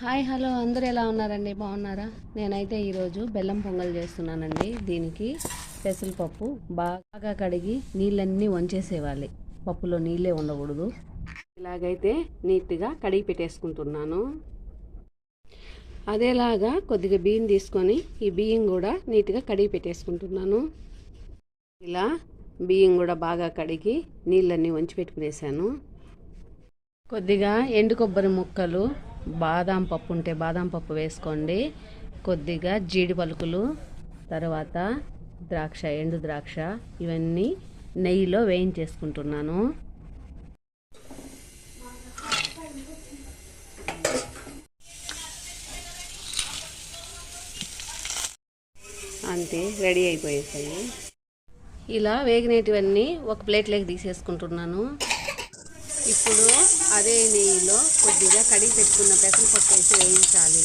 Hi hello అందరూ ఎలా ఉన్నారండి? బాగున్నారా? నేనైతే ఈరోజు బెల్లం పొంగల్ చేస్తున్నానండి. దీనికి పెసరపప్పు బాగా కడిగి నీళ్ళన్నీ వంచేసేవాలి. పప్పులో నీళ్ళే ఉండకూడదు. ఇలాగైతే నీట్గా కడిగి పెట్టేసుకుంటున్నాను. అదేలాగా కొద్దిగా బియ్యం తీసుకొని ఈ బియ్యం కూడా నీట్గా కడిగి పెట్టేసుకుంటున్నాను. ఇలా బియ్యం కూడా బాగా కడిగి నీళ్ళన్నీ వంచి పెట్టుకునేసాను. కొద్దిగా ఎండు కొబ్బరి ముక్కలు, బాదం పప్పు ఉంటే బాదం పప్పు వేసుకోండి. కొద్దిగా జీడి పలుకులు, తర్వాత ద్రాక్ష, ఎండు ద్రాక్ష, ఇవన్నీ నెయ్యిలో వేయించేసుకుంటున్నాను. అంతే, రెడీ అయిపోయేసాయి. ఇలా వేగినటివన్నీ ఒక ప్లేట్లోకి తీసేసుకుంటున్నాను. ఇప్పుడు అదే నెయ్యిలో కొద్దిగా కడిగి పెట్టుకున్న పెసరపప్పు వేసి వేయించాలి.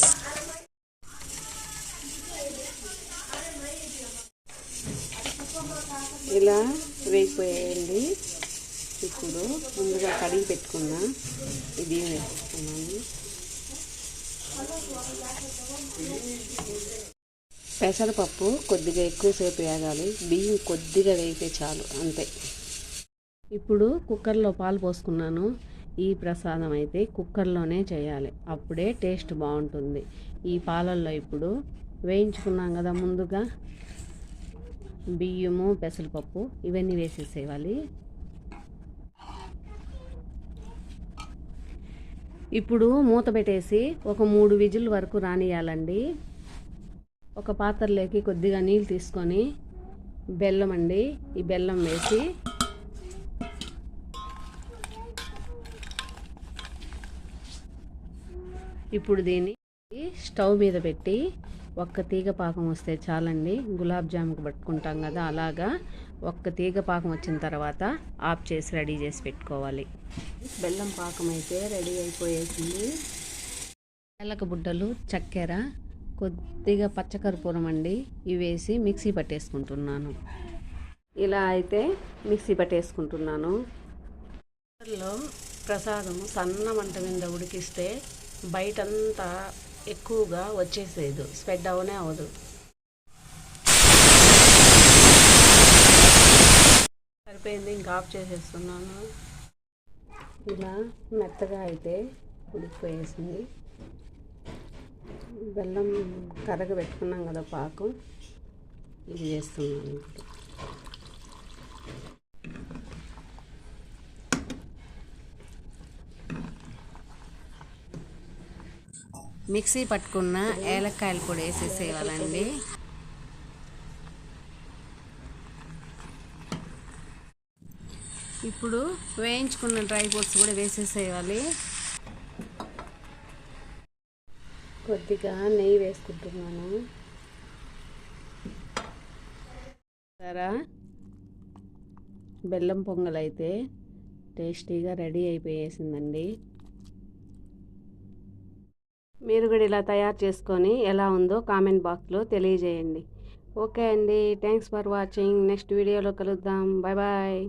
ఇలా వేగిపోయాయండి. ఇప్పుడు ముందుగా కడిగి పెట్టుకున్న ఈ బియ్యం వేసుకున్నాను. పెసరపప్పు కొద్దిగా ఎక్కువసేపు వేగాలి. బియ్యం కొద్దిగా వేగితే చాలు, అంతే. ఇప్పుడు కుక్కర్లో పాలు పోసుకున్నాను. ఈ ప్రసాదం అయితే కుక్కర్లోనే చేయాలి, అప్పుడే టేస్ట్ బాగుంటుంది. ఈ పాలల్లో ఇప్పుడు వేయించుకున్నాం కదా ముందుగా బియ్యము, పెసరపప్పు, ఇవన్నీ వేసేసేయాలి. ఇప్పుడు మూత పెట్టేసి ఒక 3 విజిల్ వరకు రానియాలండి. ఒక పాత్రలోకి కొద్దిగా నీళ్ళు తీసుకొని బెల్లం అండి, ఈ బెల్లం వేసి ఇప్పుడు దీన్ని స్టవ్ మీద పెట్టి ఒక్క తీగ పాకం వస్తే చాలండి. గులాబ్ జాముకు పట్టుకుంటాం కదా, అలాగా ఒక్క తీగ పాకం వచ్చిన తర్వాత ఆఫ్ చేసి రెడీ చేసి పెట్టుకోవాలి. బెల్లం పాకం అయితే రెడీ అయిపోయేసింది. ఏలక బుడ్డలు, చక్కెర, కొద్దిగా పచ్చకర్పూరం అండి, ఇవి వేసి మిక్సీ పట్టేసుకుంటున్నాను. ఇలా అయితే మిక్సీ పట్టేసుకుంటున్నాను. ప్రసాదం సన్న మంట మీద ఉడికిస్తే బయటంతా ఎక్కువగా వచ్చేసేది, స్ప్రెడ్ అవనే అవదు. సరిపోయింది, ఇంకా ఆఫ్ చేసేస్తున్నాను. ఇలా మెత్తగా అయితే ఉడికిపోయేసింది. బెల్లం కరగబెట్టుకున్నాం కదా పాకం, ఇది చేస్తున్నాను. మిక్సీ పట్టుకున్న ఏలక్కాయలు పొడి వేసేసేయాలండి. ఇప్పుడు వేయించుకున్న డ్రై ఫ్రూట్స్ కూడా వేసేసేయాలి. కొద్దిగా నెయ్యి వేసుకుంటున్నాను. సరే, బెల్లం పొంగల్ అయితే టేస్టీగా రెడీ అయిపోయేసిందండి. మీరు కూడా ఇలా తయారు చేసుకొని ఎలా ఉందో కామెంట్ బాక్స్లో తెలియజేయండి. ఓకే అండి, థ్యాంక్స్ ఫర్ వాచింగ్. నెక్స్ట్ వీడియోలో కలుద్దాం. Bye bye.